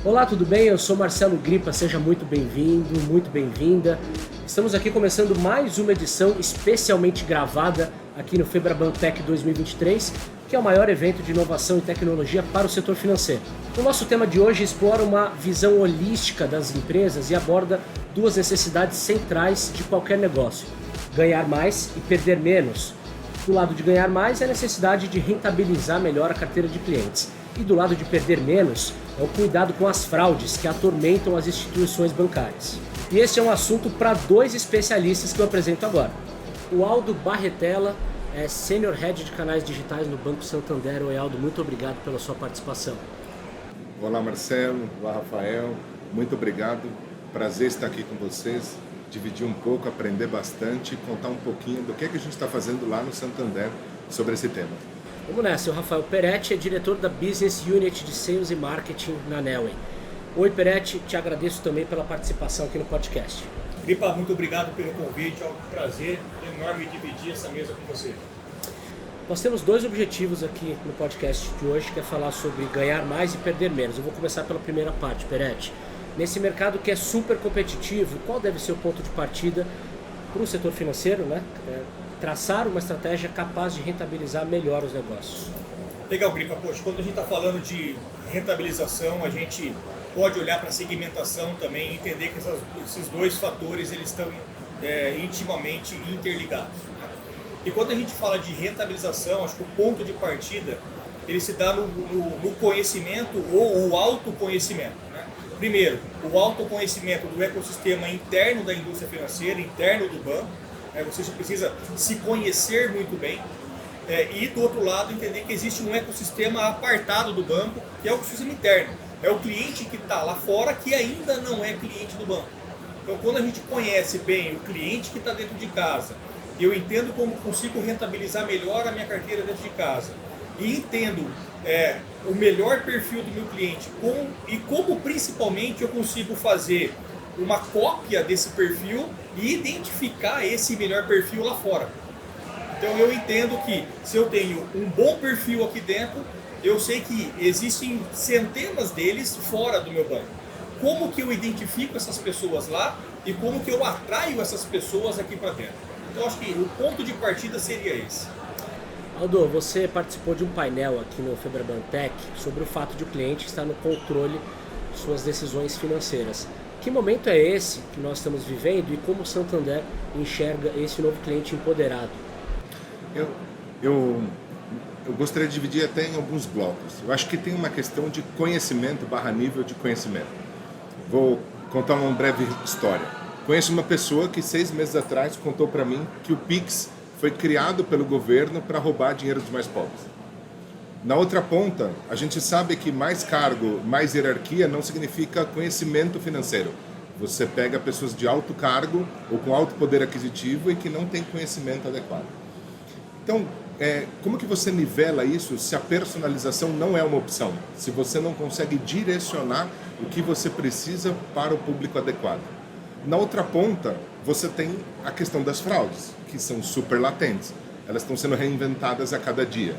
Olá, tudo bem? Eu sou Marcelo Gripa, seja muito bem-vindo, muito bem-vinda. Estamos aqui começando mais uma edição especialmente gravada aqui no Febraban Tech 2023, que é o maior evento de inovação e tecnologia para o setor financeiro. O nosso tema de hoje explora uma visão holística das empresas e aborda duas necessidades centrais de qualquer negócio: ganhar mais e perder menos. Do lado de ganhar mais é a necessidade de rentabilizar melhor a carteira de clientes. E do lado de perder menos é o cuidado com as fraudes que atormentam as instituições bancárias. E esse é um assunto para dois especialistas que eu apresento agora. O Aldo Barretella é Senior Head de Canais Digitais no Banco Santander. Oi, Aldo, muito obrigado pela sua participação. Olá, Marcelo. Olá, Rafael. Muito obrigado. Prazer estar aqui com vocês, dividir um pouco, aprender bastante e contar um pouquinho do que a gente está fazendo lá no Santander sobre esse tema. Vamos nessa, o Rafael Peretti é diretor da Business Unit de Sales e Marketing na Neoway. Oi, Peretti, te agradeço também pela participação aqui no podcast. Gripa, muito obrigado pelo convite, é um prazer enorme dividir essa mesa com você. Nós temos dois objetivos aqui no podcast de hoje, que é falar sobre ganhar mais e perder menos. Eu vou começar pela primeira parte, Peretti. Nesse mercado que é super competitivo, qual deve ser o ponto de partida para o setor financeiro, né? Traçar uma estratégia capaz de rentabilizar melhor os negócios? Legal, Gripa. Poxa, quando a gente está falando de rentabilização, a gente pode olhar para a segmentação também e entender que esses dois fatores eles estão intimamente interligados. E quando a gente fala de rentabilização, acho que o ponto de partida ele se dá no conhecimento ou o autoconhecimento. Primeiro, o autoconhecimento do ecossistema interno da indústria financeira, interno do banco. Você precisa se conhecer muito bem. E, do outro lado, entender que existe um ecossistema apartado do banco, que é o ecossistema interno. É o cliente que está lá fora, que ainda não é cliente do banco. Então, quando a gente conhece bem o cliente que está dentro de casa, eu entendo como consigo rentabilizar melhor a minha carteira dentro de casa, e entendo o melhor perfil do meu cliente e como principalmente eu consigo fazer uma cópia desse perfil e identificar esse melhor perfil lá fora. Então eu entendo que se eu tenho um bom perfil aqui dentro, eu sei que existem centenas deles fora do meu banco. Como que eu identifico essas pessoas lá e como que eu atraio essas pessoas aqui para dentro? Então acho que o ponto de partida seria esse. Aldo, você participou de um painel aqui no Febraban Tech sobre o fato de o cliente estar no controle de suas decisões financeiras. Que momento é esse que nós estamos vivendo e como o Santander enxerga esse novo cliente empoderado? Eu gostaria de dividir até em alguns blocos. Eu acho que tem uma questão de conhecimento / nível de conhecimento. Vou contar uma breve história. Conheço uma pessoa que 6 meses atrás contou para mim que o Pix foi criado pelo governo para roubar dinheiro dos mais pobres. Na outra ponta, a gente sabe que mais cargo, mais hierarquia não significa conhecimento financeiro. Você pega pessoas de alto cargo ou com alto poder aquisitivo e que não têm conhecimento adequado. Então, como que você nivela isso se a personalização não é uma opção? Se você não consegue direcionar o que você precisa para o público adequado? Na outra ponta, você tem a questão das fraudes, que são super latentes. Elas estão sendo reinventadas a cada dia.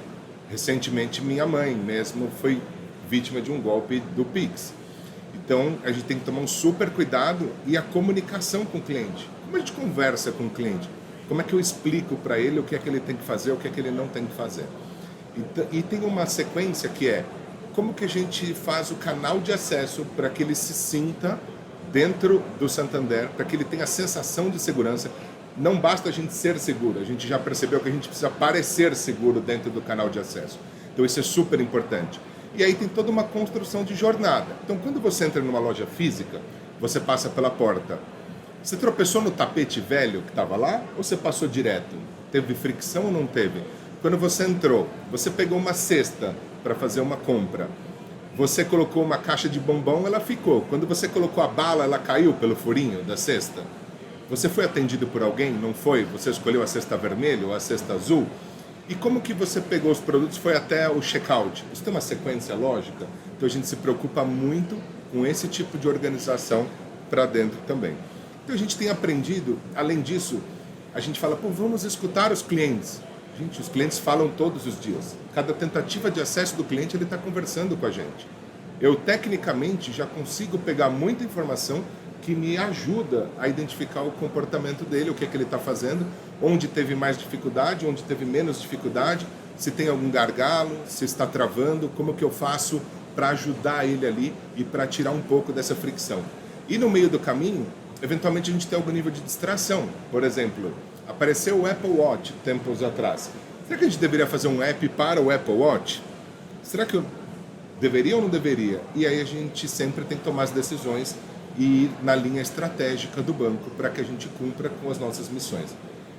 Recentemente, minha mãe mesmo foi vítima de um golpe do Pix. Então, a gente tem que tomar um super cuidado e a comunicação com o cliente. Como a gente conversa com o cliente? Como é que eu explico para ele o que é que ele tem que fazer, o que é que ele não tem que fazer? E tem uma sequência que é como que a gente faz o canal de acesso para que ele se sinta dentro do Santander, para que ele tenha a sensação de segurança. Não basta a gente ser seguro, a gente já percebeu que a gente precisa parecer seguro dentro do canal de acesso. Então isso é super importante. E aí tem toda uma construção de jornada. Então quando você entra numa loja física, você passa pela porta. Você tropeçou no tapete velho que estava lá ou você passou direto? Teve fricção ou não teve? Quando você entrou, você pegou uma cesta para fazer uma compra. Você colocou uma caixa de bombom, ela ficou. Quando você colocou a bala, ela caiu pelo furinho da cesta. Você foi atendido por alguém? Não foi? Você escolheu a cesta vermelha ou a cesta azul? E como que você pegou os produtos? Foi até o checkout? Isso tem uma sequência lógica? Então a gente se preocupa muito com esse tipo de organização para dentro também. Então a gente tem aprendido, além disso, a gente fala, vamos escutar os clientes. Gente, os clientes falam todos os dias. Cada tentativa de acesso do cliente, ele está conversando com a gente. eu tecnicamente já consigo pegar muita informação que me ajuda a identificar o comportamento dele, o que é que ele está fazendo, onde teve mais dificuldade, onde teve menos dificuldade, se tem algum gargalo, se está travando, como que eu faço para ajudar ele ali e para tirar um pouco dessa fricção. E no meio do caminho, eventualmente a gente tem algum nível de distração. Por exemplo, apareceu o Apple Watch tempos atrás. Será que a gente deveria fazer um app para o Apple Watch? Será que eu deveria ou não deveria? E aí a gente sempre tem que tomar as decisões e ir na linha estratégica do banco para que a gente cumpra com as nossas missões.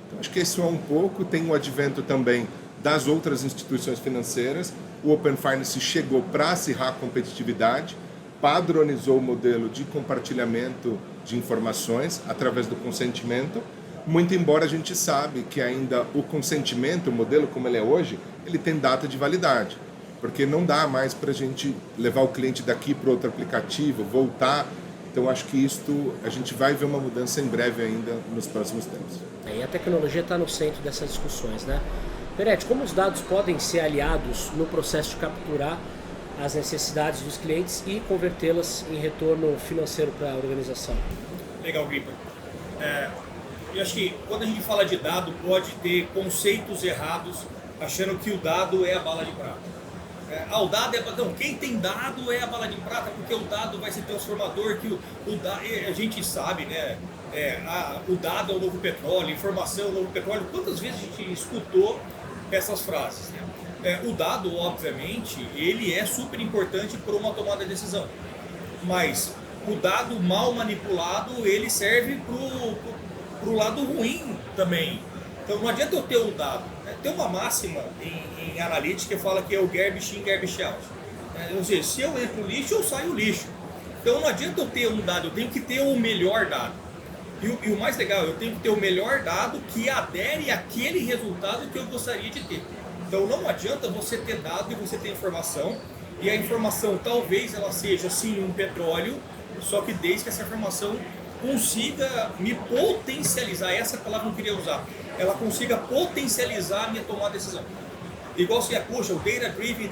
Então, acho que isso é um pouco. Tem o advento também das outras instituições financeiras. O Open Finance chegou para acirrar a competitividade, padronizou o modelo de compartilhamento de informações através do consentimento, muito embora a gente sabe que ainda o consentimento, o modelo como ele é hoje, ele tem data de validade, porque não dá mais para a gente levar o cliente daqui para outro aplicativo, voltar. Então acho que isto a gente vai ver uma mudança em breve ainda nos próximos tempos. E a tecnologia está no centro dessas discussões, né? Peretti, como os dados podem ser aliados no processo de capturar as necessidades dos clientes e convertê-las em retorno financeiro para a organização? Legal, Gripa. Eu acho que quando a gente fala de dado, pode ter conceitos errados, achando que o dado é a bala de prata. O dado é... Não, quem tem dado é a bala de prata, porque o dado vai ser transformador, que a gente sabe, né? O dado é o novo petróleo, informação é o novo petróleo. Quantas vezes a gente escutou essas frases, né? O dado, obviamente, ele é super importante para uma tomada de decisão, mas o dado mal manipulado, ele serve para o lado ruim também. Então não adianta eu ter um dado. Tem uma máxima em analítica que fala que é o garbage in, garbage out. Ou seja, se eu entro no lixo, eu saio lixo. Então não adianta eu ter um dado, eu tenho que ter o melhor dado. E o mais legal, eu tenho que ter o melhor dado que adere àquele resultado que eu gostaria de ter. Então não adianta você ter dado e você ter informação, e a informação talvez ela seja sim um petróleo, só que desde que essa informação consiga me potencializar, essa palavra eu não queria usar, ela consiga potencializar a minha tomada de decisão. Igual se poxa, o data driven,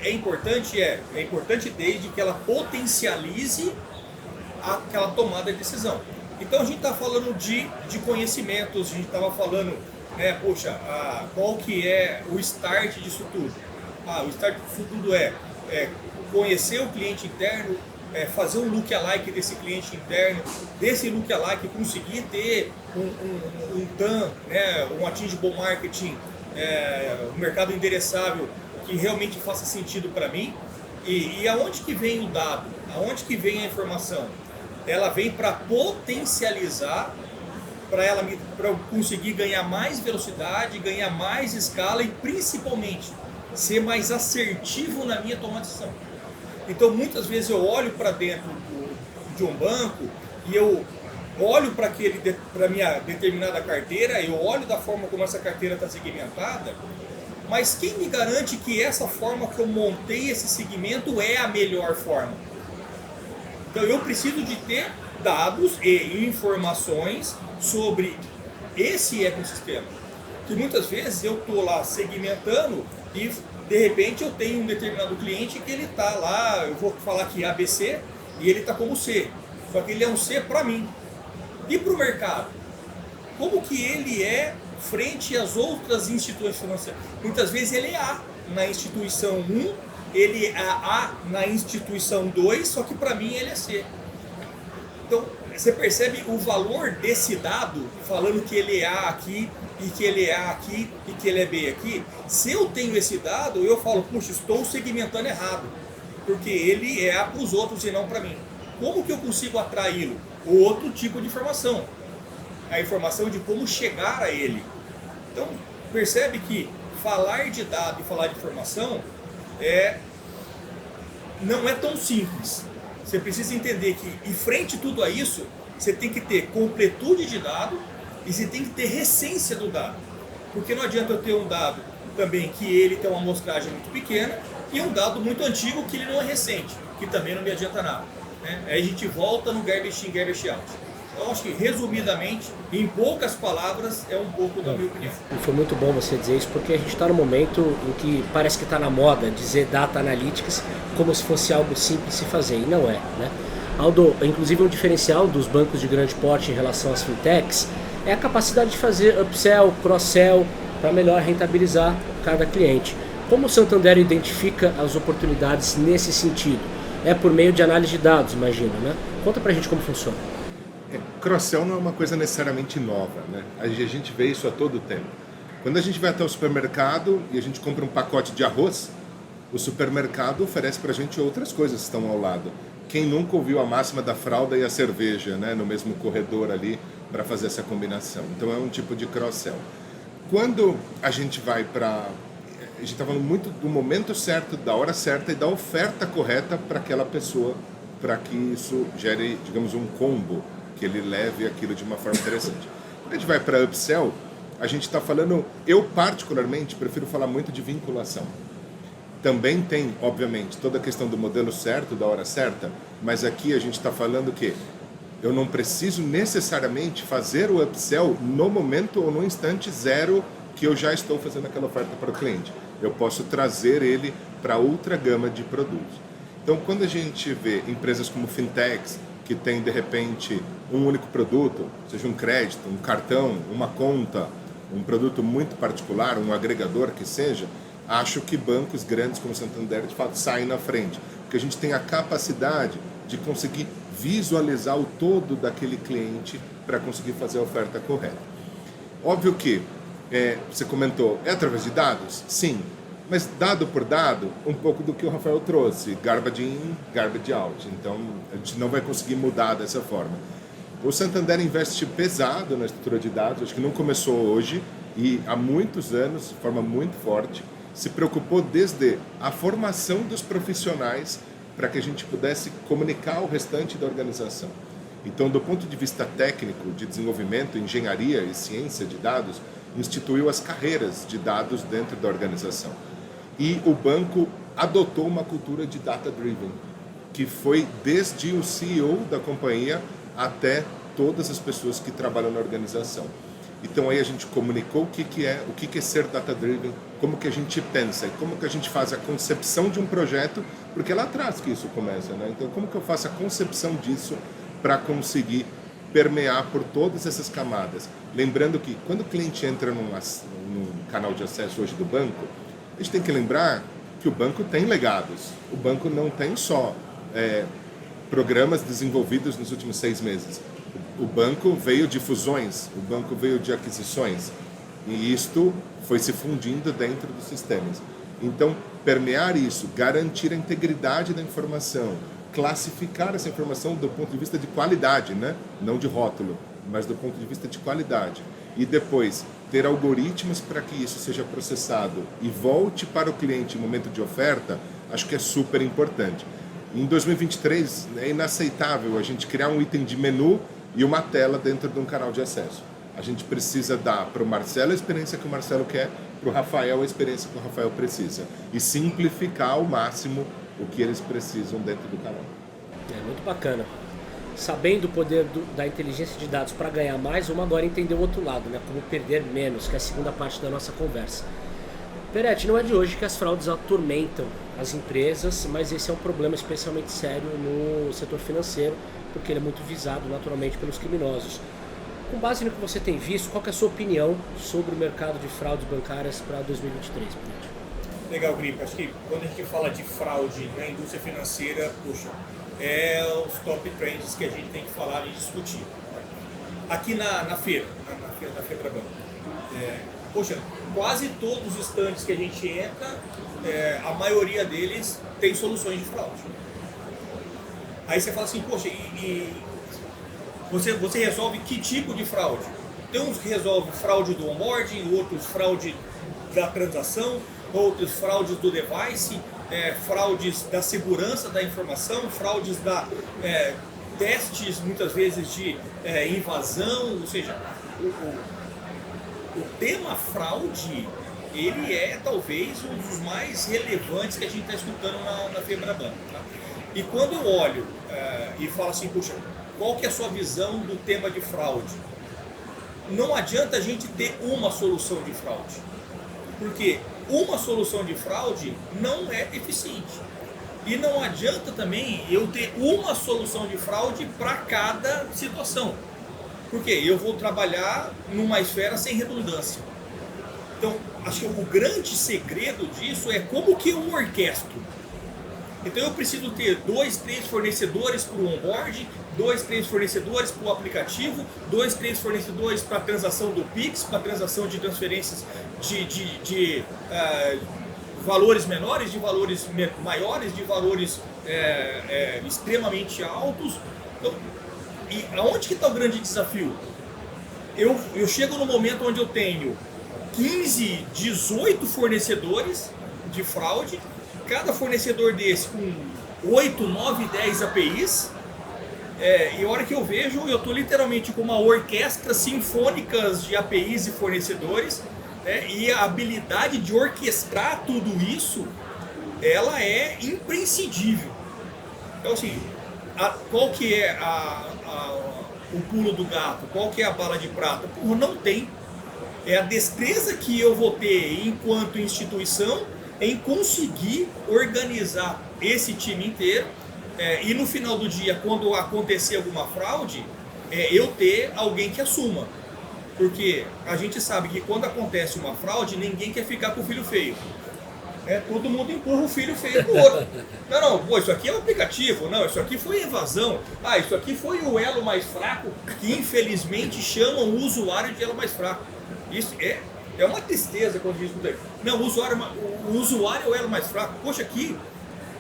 é importante desde que ela potencialize aquela tomada de decisão. Então a gente está falando de conhecimentos, a gente estava falando, né, poxa, qual que é o start disso tudo? O start disso tudo é conhecer o cliente interno, fazer um lookalike desse cliente interno, desse lookalike conseguir ter um TAM, né, um achievable marketing, um mercado endereçável que realmente faça sentido para mim. E aonde que vem o dado? Aonde que vem a informação? Ela vem para potencializar, para eu conseguir ganhar mais velocidade, ganhar mais escala e principalmente ser mais assertivo na minha tomada de decisão. Então muitas vezes eu olho para dentro de um banco e eu olho para minha determinada carteira, eu olho da forma como essa carteira está segmentada, mas quem me garante que essa forma que eu montei esse segmento é a melhor forma? Então eu preciso de ter dados e informações sobre esse ecossistema. Que muitas vezes eu estou lá segmentando e de repente eu tenho um determinado cliente que ele está lá, eu vou falar aqui ABC, e ele está como C. Só que ele é um C para mim. E para o mercado? Como que ele é frente às outras instituições financeiras? Muitas vezes ele é A na instituição 1, ele é A na instituição 2, só que para mim ele é C. Então, você percebe o valor desse dado, falando que ele é A aqui, e que ele é A aqui, e que ele é B aqui. Se eu tenho esse dado, eu falo, puxa, estou segmentando errado, porque ele é A para os outros e não para mim. Como que eu consigo atraí-lo? Outro tipo de informação. A informação de como chegar a ele. Então, percebe que falar de dado e falar de informação não é tão simples. Você precisa entender que, em frente a tudo a isso, você tem que ter completude de dado e você tem que ter recência do dado. Porque não adianta eu ter um dado também que ele tem uma amostragem muito pequena e um dado muito antigo que ele não é recente, que também não me adianta nada. Né? Aí a gente volta no garbage in, garbage out. Eu acho que, resumidamente, em poucas palavras, é um pouco da minha opinião. E foi muito bom você dizer isso, porque a gente está no momento em que parece que está na moda dizer data analytics como se fosse algo simples de se fazer, e não é, né? Aldo, inclusive um diferencial dos bancos de grande porte em relação às fintechs é a capacidade de fazer upsell, cross-sell, para melhor rentabilizar cada cliente. Como o Santander identifica as oportunidades nesse sentido? É por meio de análise de dados, imagino, né? Conta pra gente como funciona. Cross-sell não é uma coisa necessariamente nova, né? A gente vê isso a todo tempo. Quando a gente vai até o supermercado e a gente compra um pacote de arroz, o supermercado oferece pra gente outras coisas que estão ao lado. Quem nunca ouviu a máxima da fralda e a cerveja, né, no mesmo corredor ali, para fazer essa combinação? Então é um tipo de cross-sell. Quando a gente vai para... A gente está falando muito do momento certo, da hora certa e da oferta correta para aquela pessoa, para que isso gere, digamos, um combo, que ele leve aquilo de uma forma interessante. Quando a gente vai para upsell, a gente está falando... Eu, particularmente, prefiro falar muito de vinculação. Também tem, obviamente, toda a questão do modelo certo, da hora certa, mas aqui a gente está falando que eu não preciso necessariamente fazer o upsell no momento ou no instante zero que eu já estou fazendo aquela oferta para o cliente. Eu posso trazer ele para outra gama de produtos. Então, quando a gente vê empresas como fintechs, que tem, de repente, um único produto, seja um crédito, um cartão, uma conta, um produto muito particular, um agregador que seja, acho que bancos grandes como o Santander, de fato, saem na frente. Porque a gente tem a capacidade de conseguir visualizar o todo daquele cliente para conseguir fazer a oferta correta. Óbvio que, você comentou, é através de dados? Sim. Mas dado por dado, um pouco do que o Rafael trouxe, garbage in, garbage out. Então, a gente não vai conseguir mudar dessa forma. O Santander investe pesado na estrutura de dados, acho que não começou hoje, e há muitos anos, de forma muito forte, se preocupou desde a formação dos profissionais para que a gente pudesse comunicar o restante da organização. Então, do ponto de vista técnico, de desenvolvimento, engenharia e ciência de dados, instituiu as carreiras de dados dentro da organização. E o banco adotou uma cultura de data-driven, que foi desde o CEO da companhia até todas as pessoas que trabalham na organização. Então aí a gente comunicou o que é ser data-driven, como que a gente pensa e como que a gente faz a concepção de um projeto, porque é lá atrás que isso começa, né? Então como que eu faço a concepção disso para conseguir permear por todas essas camadas? Lembrando que quando o cliente entra num canal de acesso hoje do banco, a gente tem que lembrar que o banco tem legados. O banco não tem só programas desenvolvidos nos últimos 6 meses. O banco veio de fusões, o banco veio de aquisições, e isto foi se fundindo dentro dos sistemas. Então, permear isso, garantir a integridade da informação, classificar essa informação do ponto de vista de qualidade, né? Não de rótulo, mas do ponto de vista de qualidade. E depois, ter algoritmos para que isso seja processado e volte para o cliente em momento de oferta, acho que é super importante. Em 2023, é inaceitável a gente criar um item de menu e uma tela dentro de um canal de acesso. A gente precisa dar para o Marcelo a experiência que o Marcelo quer, para o Rafael a experiência que o Rafael precisa. E simplificar ao máximo o que eles precisam dentro do canal. É muito bacana. Sabendo o poder da inteligência de dados para ganhar mais, vamos agora entender o outro lado, né? Como perder menos, que é a segunda parte da nossa conversa. Peretti, não é de hoje que as fraudes atormentam as empresas, mas esse é um problema especialmente sério no setor financeiro, porque ele é muito visado naturalmente pelos criminosos. Com base no que você tem visto, qual que é a sua opinião sobre o mercado de fraudes bancárias para 2023? Legal, Gripe. Acho que quando a gente fala de fraude na indústria financeira, puxa, é os top trends que a gente tem que falar e discutir. Aqui na feira, na Febraban, poxa, quase todos os estandes que a gente entra, a maioria deles tem soluções de fraude. Aí você fala assim, poxa, você resolve que tipo de fraude? Tem uns que resolvem fraude do onboarding, outros fraude da transação, outros fraudes do device, fraudes da segurança da informação, fraudes da testes muitas vezes de invasão, ou seja, o tema fraude, ele é talvez um dos mais relevantes que a gente está escutando na Febraban. Tá? E quando eu olho e falo assim, puxa, qual que é a sua visão do tema de fraude? Não adianta a gente ter uma solução de fraude, porque uma solução de fraude não é eficiente. E não adianta também eu ter uma solução de fraude para cada situação, porque eu vou trabalhar numa esfera sem redundância. Então, acho que o grande segredo disso é como que eu orquestro. Então eu preciso ter 2, 3 fornecedores para o onboard, 2, 3 fornecedores para o aplicativo, 2, 3 fornecedores para a transação do Pix, para a transação de transferências de valores menores, de valores maiores, de valores extremamente altos. Então, e aonde que está o grande desafio? Eu chego no momento onde eu tenho 15, 18 fornecedores de fraude, cada fornecedor desse com 8, 9, 10 APIs, e a hora que eu vejo, eu estou literalmente com uma orquestra sinfônica de APIs e fornecedores, e a habilidade de orquestrar tudo isso, ela é imprescindível. Então assim, qual que é o pulo do gato? Qual que é a bala de prata? Porra, não tem. É a destreza que eu vou ter enquanto instituição em conseguir organizar esse time inteiro, e no final do dia, quando acontecer alguma fraude, eu ter alguém que assuma. Porque a gente sabe que quando acontece uma fraude, ninguém quer ficar com o filho feio. Todo mundo empurra o filho feio pro outro. Não, pô, isso aqui é um aplicativo, não, isso aqui foi evasão, isso aqui foi o elo mais fraco, que infelizmente chamam o usuário de elo mais fraco. Isso é uma tristeza quando diz isso. Não, o usuário é o elo mais fraco. Poxa, aqui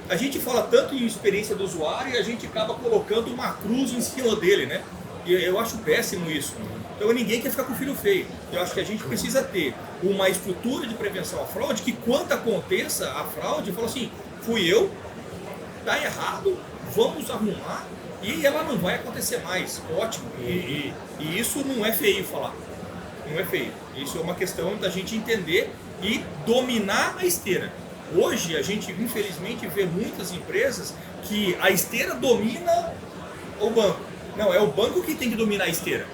a gente fala tanto em experiência do usuário e a gente acaba colocando uma cruz em cima dele, né? E eu acho péssimo isso. Então ninguém quer ficar com o filho feio. Eu acho que a gente precisa ter uma estrutura de prevenção à fraude que quando aconteça a fraude, fala assim, fui eu, tá errado, vamos arrumar e ela não vai acontecer mais. Ótimo. E isso não é feio falar. Não é feio. Isso é uma questão da gente entender e dominar a esteira. Hoje a gente infelizmente vê muitas empresas que a esteira domina o banco. Não, é o banco que tem que dominar a esteira.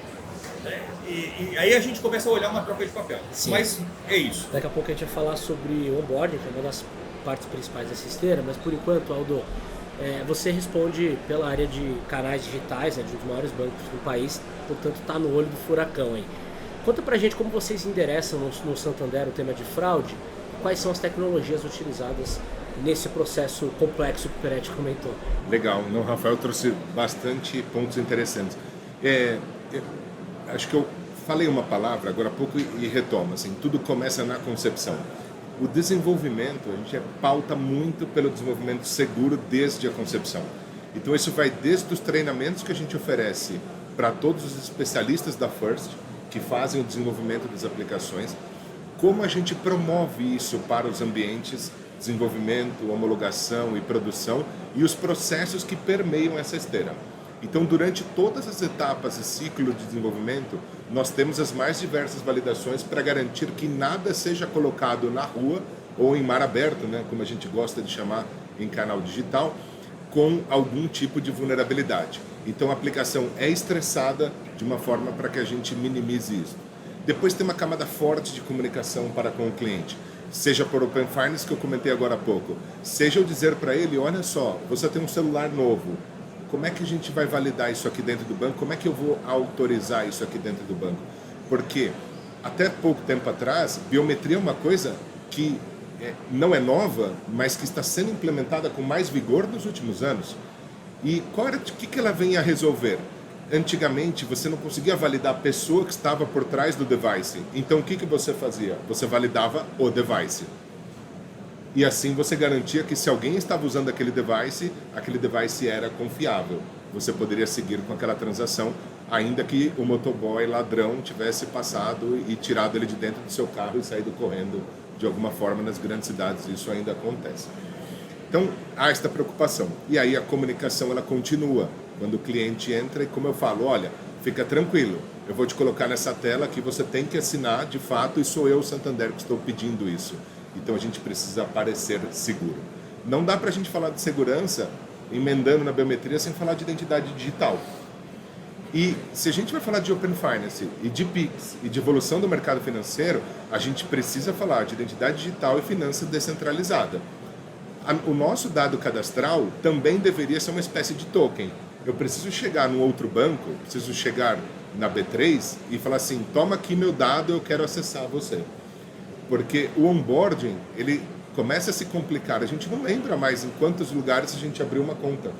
E aí a gente começa a olhar uma troca de papel. Sim. Mas é isso. Daqui a pouco a gente vai falar sobre onboarding, que é uma das partes principais dessa esteira, mas por enquanto, Aldo, você responde pela área de canais digitais, de um dos maiores bancos do país, portanto está no olho do furacão aí. Conta pra gente como vocês endereçam no Santander o tema de fraude, quais são as tecnologias utilizadas nesse processo complexo que o Peretti comentou. Legal, o Rafael trouxe bastante pontos interessantes. Acho que eu falei uma palavra agora há pouco e retomo, assim, tudo começa na concepção. O desenvolvimento, a gente pauta muito pelo desenvolvimento seguro desde a concepção. Então isso vai desde os treinamentos que a gente oferece para todos os especialistas da First, que fazem o desenvolvimento das aplicações, como a gente promove isso para os ambientes, desenvolvimento, homologação e produção e os processos que permeiam essa esteira. Então, durante todas as etapas e ciclo de desenvolvimento, nós temos as mais diversas validações para garantir que nada seja colocado na rua ou em mar aberto, né, como a gente gosta de chamar em canal digital, com algum tipo de vulnerabilidade. Então, a aplicação é estressada de uma forma para que a gente minimize isso. Depois tem uma camada forte de comunicação para com o cliente, seja por Open Finance, que eu comentei agora há pouco, seja eu dizer para ele, olha só, você tem um celular novo, como é que a gente vai validar isso aqui dentro do banco? Como é que eu vou autorizar isso aqui dentro do banco? Porque até pouco tempo atrás, biometria é uma coisa que não é nova, mas que está sendo implementada com mais vigor nos últimos anos. E o que ela vem a resolver? Antigamente, você não conseguia validar a pessoa que estava por trás do device. Então, o que você fazia? Você validava o device. E assim você garantia que se alguém estava usando aquele device era confiável. Você poderia seguir com aquela transação, ainda que o motoboy ladrão tivesse passado e tirado ele de dentro do seu carro e saído correndo de alguma forma nas grandes cidades. Isso ainda acontece. Então, há esta preocupação. E aí a comunicação ela continua. Quando o cliente entra e, como eu falo, olha, fica tranquilo, eu vou te colocar nessa tela que você tem que assinar, de fato, e sou eu, Santander, que estou pedindo isso. Então a gente precisa parecer seguro. Não dá para a gente falar de segurança emendando na biometria sem falar de identidade digital. E se a gente vai falar de Open Finance e de PIX e de evolução do mercado financeiro, a gente precisa falar de identidade digital e finança descentralizada. O nosso dado cadastral também deveria ser uma espécie de token. Eu preciso chegar num outro banco, preciso chegar na B3 e falar assim, toma aqui meu dado, eu quero acessar você. Porque o onboarding, ele começa a se complicar. A gente não lembra mais em quantos lugares a gente abriu uma conta.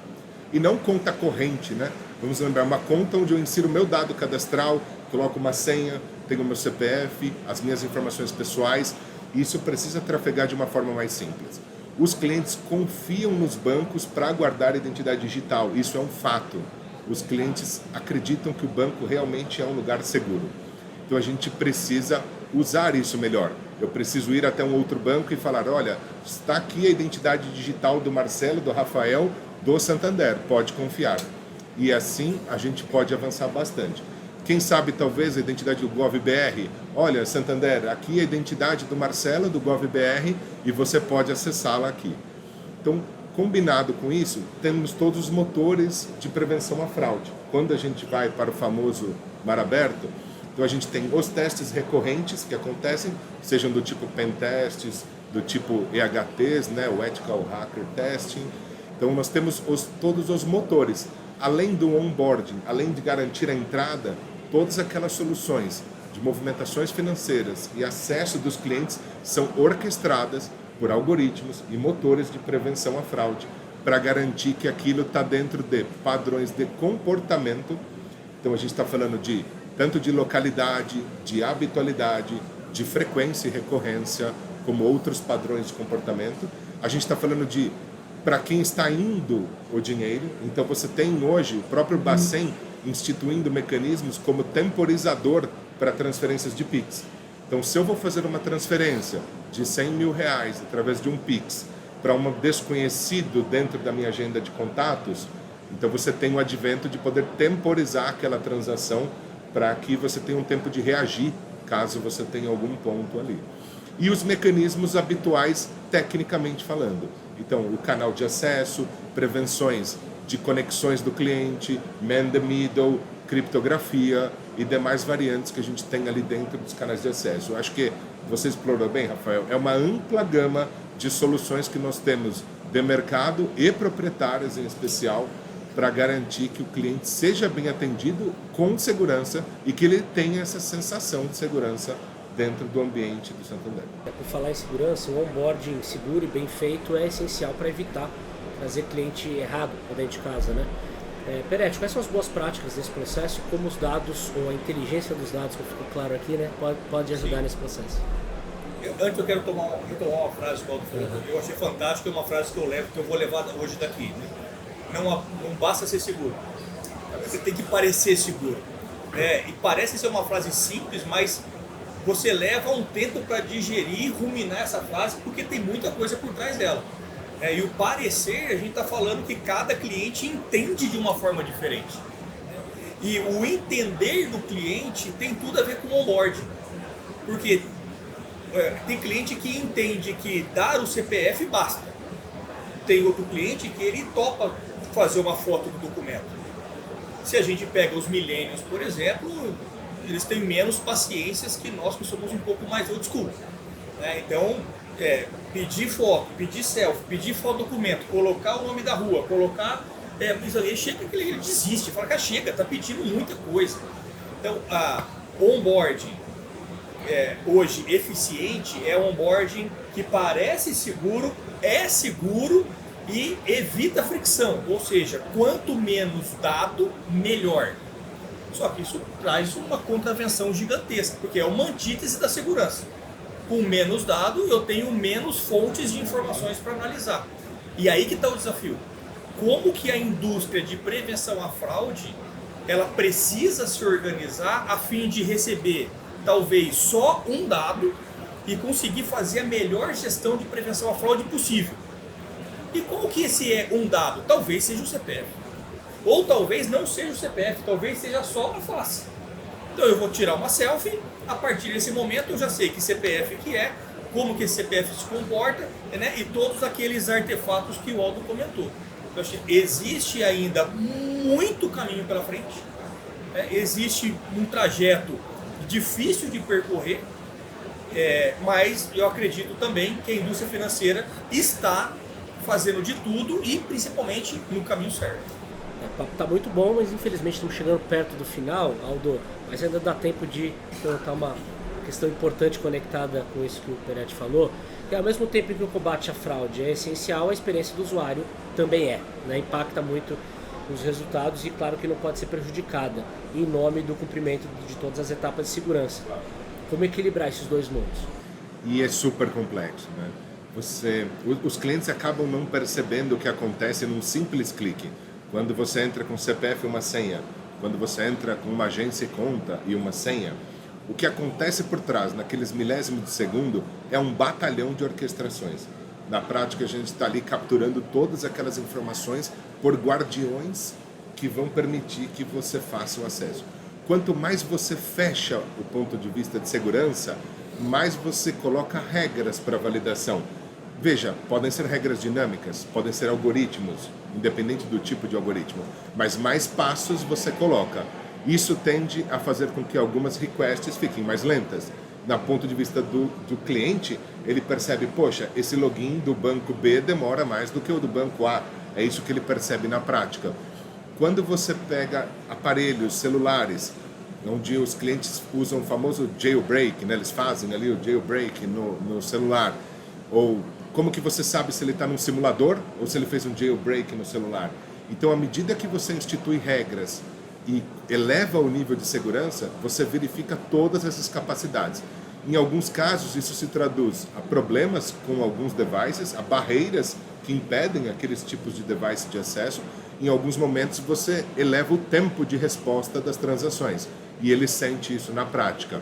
E não conta corrente, né? Vamos lembrar, uma conta onde eu insiro meu dado cadastral, coloco uma senha, tenho o meu CPF, as minhas informações pessoais. E isso precisa trafegar de uma forma mais simples. Os clientes confiam nos bancos para guardar a identidade digital. Isso é um fato. Os clientes acreditam que o banco realmente é um lugar seguro. Então a gente precisa usar isso melhor. Eu preciso ir até um outro banco e falar, olha, está aqui a identidade digital do Marcelo, do Rafael, do Santander, pode confiar. E assim a gente pode avançar bastante. Quem sabe talvez a identidade do GovBR, olha, Santander, aqui é a identidade do Marcelo, do GovBR, e você pode acessá-la aqui. Então, combinado com isso, temos todos os motores de prevenção à fraude. Quando a gente vai para o famoso mar aberto, então a gente tem os testes recorrentes que acontecem, sejam do tipo pen tests, do tipo EHTs, né, o Ethical Hacker Testing. Então nós temos todos os motores, além do onboarding, além de garantir a entrada, todas aquelas soluções de movimentações financeiras e acesso dos clientes são orquestradas por algoritmos e motores de prevenção à fraude para garantir que aquilo está dentro de padrões de comportamento. Então a gente está falando de tanto de localidade, de habitualidade, de frequência e recorrência, como outros padrões de comportamento. A gente está falando de para quem está indo o dinheiro. Então você tem hoje o próprio Bacen instituindo mecanismos como temporizador para transferências de PIX. Então se eu vou fazer uma transferência de 100 mil reais através de um PIX para um desconhecido dentro da minha agenda de contatos, então você tem o advento de poder temporizar aquela transação para que você tenha um tempo de reagir caso você tenha algum ponto ali. E os mecanismos habituais, tecnicamente falando. Então, o canal de acesso, prevenções de conexões do cliente, man the middle, criptografia e demais variantes que a gente tem ali dentro dos canais de acesso. Eu acho que você explorou bem, Rafael, é uma ampla gama de soluções que nós temos de mercado e proprietárias em especial, para garantir que o cliente seja bem atendido com segurança e que ele tenha essa sensação de segurança dentro do ambiente do Santander. Por falar em segurança, o onboarding seguro e bem feito é essencial para evitar trazer cliente errado para dentro de casa, né? Peretti, quais são as boas práticas desse processo? Como os dados, ou a inteligência dos dados, que ficou claro aqui, né, pode ajudar nesse processo? Antes eu quero retomar uma frase que o Aldo falou. Eu achei fantástico, é uma frase que eu vou levar hoje daqui, né? Não basta ser seguro, você tem que parecer seguro. E parece ser uma frase simples, mas você leva um tempo para digerir e ruminar essa frase, porque tem muita coisa por trás dela. E o parecer, a gente está falando que cada cliente entende de uma forma diferente. E o entender do cliente tem tudo a ver com o onboarding. Porque tem cliente que entende que dar o CPF basta. Tem outro cliente que ele topa fazer uma foto do documento. Se a gente pega os millennials, por exemplo, eles têm menos paciências que nós, que somos um pouco mais old school. Então, pedir foto, pedir selfie, pedir foto do documento, colocar o nome da rua, colocar isso ali, chega que ele desiste, fala que chega, está pedindo muita coisa. Então, o onboarding hoje eficiente é um onboarding que parece seguro, é seguro e evita fricção, ou seja, quanto menos dado, melhor. Só que isso traz uma contravenção gigantesca, porque é uma antítese da segurança. Com menos dado, eu tenho menos fontes de informações para analisar. E aí que está o desafio. Como que a indústria de prevenção à fraude, ela precisa se organizar a fim de receber talvez só um dado e conseguir fazer a melhor gestão de prevenção à fraude possível. E qual que esse é um dado? Talvez seja o CPF. Ou talvez não seja o CPF, talvez seja só a face. Então eu vou tirar uma selfie, a partir desse momento eu já sei que CPF que é, como que esse CPF se comporta, né? E todos aqueles artefatos que o Aldo comentou. Existe ainda muito caminho pela frente, existe um trajeto difícil de percorrer, mas eu acredito também que a indústria financeira está fazendo de tudo e principalmente no caminho certo. O papo tá muito bom, mas infelizmente estamos chegando perto do final, Aldo, mas ainda dá tempo de perguntar uma questão importante conectada com isso que o Peretti falou, que ao mesmo tempo que o combate à fraude é essencial, a experiência do usuário também né? Impacta muito os resultados e claro que não pode ser prejudicada em nome do cumprimento de todas as etapas de segurança. Como equilibrar esses dois mundos? E é super complexo, né? Os clientes acabam não percebendo o que acontece num simples clique. Quando você entra com CPF e uma senha, quando você entra com uma agência e conta e uma senha, o que acontece por trás, naqueles milésimos de segundo, é um batalhão de orquestrações. Na prática, a gente está ali capturando todas aquelas informações por guardiões que vão permitir que você faça o acesso. Quanto mais você fecha o ponto de vista de segurança, mais você coloca regras para validação. Veja, podem ser regras dinâmicas, podem ser algoritmos, independente do tipo de algoritmo, mas mais passos você coloca. Isso tende a fazer com que algumas requests fiquem mais lentas. Na ponto de vista do cliente, ele percebe, poxa, esse login do banco B demora mais do que o do banco A. É isso que ele percebe na prática. Quando você pega aparelhos celulares, onde os clientes usam o famoso jailbreak, né? Eles fazem ali o jailbreak no celular, ou como que você sabe se ele está num simulador ou se ele fez um jailbreak no celular? Então, à medida que você institui regras e eleva o nível de segurança, você verifica todas essas capacidades. Em alguns casos, isso se traduz a problemas com alguns devices, a barreiras que impedem aqueles tipos de device de acesso. Em alguns momentos, você eleva o tempo de resposta das transações e ele sente isso na prática.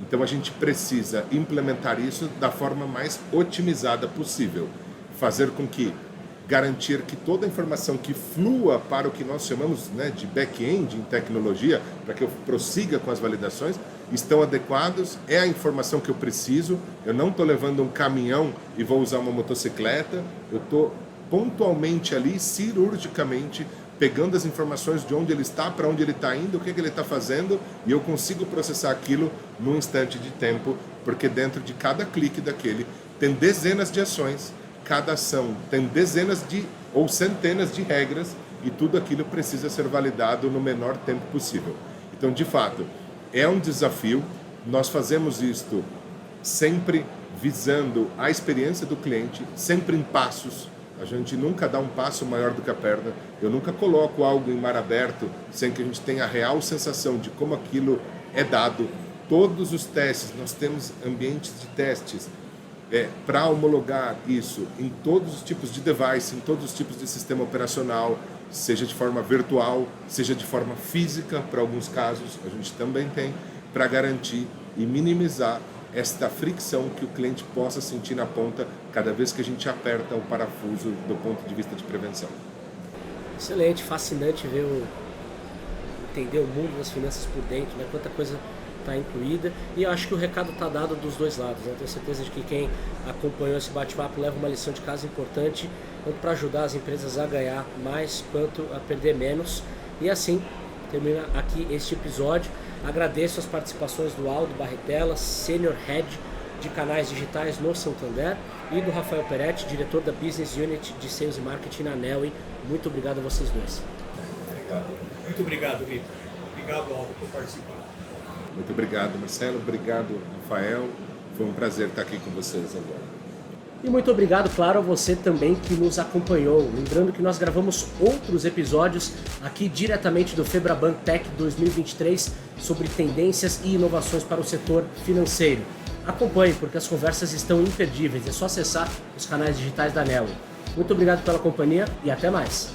Então, a gente precisa implementar isso da forma mais otimizada possível. Fazer com que garantir que toda a informação que flua para o que nós chamamos, né, de back-end em tecnologia, para que eu prossiga com as validações, estão adequados, é a informação que eu preciso, eu não estou levando um caminhão e vou usar uma motocicleta, eu estou pontualmente ali, cirurgicamente, pegando as informações de onde ele está, para onde ele está indo, o que ele está fazendo, e eu consigo processar aquilo num instante de tempo, porque dentro de cada clique daquele tem dezenas de ações, cada ação tem dezenas ou centenas de regras, e tudo aquilo precisa ser validado no menor tempo possível. Então, de fato, é um desafio. Nós fazemos isto sempre visando a experiência do cliente, sempre em passos. A gente nunca dá um passo maior do que a perna. Eu nunca coloco algo em mar aberto sem que a gente tenha a real sensação de como aquilo é dado. Todos os testes, nós temos ambientes de testes para homologar isso em todos os tipos de device, em todos os tipos de sistema operacional, seja de forma virtual, seja de forma física, para alguns casos, a gente também tem, para garantir e minimizar esta fricção que o cliente possa sentir na ponta cada vez que a gente aperta o parafuso do ponto de vista de prevenção. Excelente, fascinante ver entender o mundo das finanças por dentro, né? Quanta coisa está incluída, e eu acho que o recado está dado dos dois lados, né? Tenho certeza de que quem acompanhou esse bate-papo leva uma lição de casa importante, tanto para ajudar as empresas a ganhar mais, quanto a perder menos. E assim termina aqui este episódio. Agradeço as participações do Aldo Barretella, Senior Head de canais digitais no Santander, e do Rafael Peretti, diretor da Business Unit de Sales e Marketing na Neoway. Muito obrigado a vocês dois. Obrigado. Muito obrigado, Vitor. Obrigado, Aldo, por participar. Muito obrigado, Marcelo. Obrigado, Rafael. Foi um prazer estar aqui com vocês agora. E muito obrigado, claro, a você também que nos acompanhou. Lembrando que nós gravamos outros episódios aqui diretamente do Febraban Tech 2023 sobre tendências e inovações para o setor financeiro. Acompanhe, porque as conversas estão imperdíveis. É só acessar os canais digitais da Neoway. Muito obrigado pela companhia e até mais.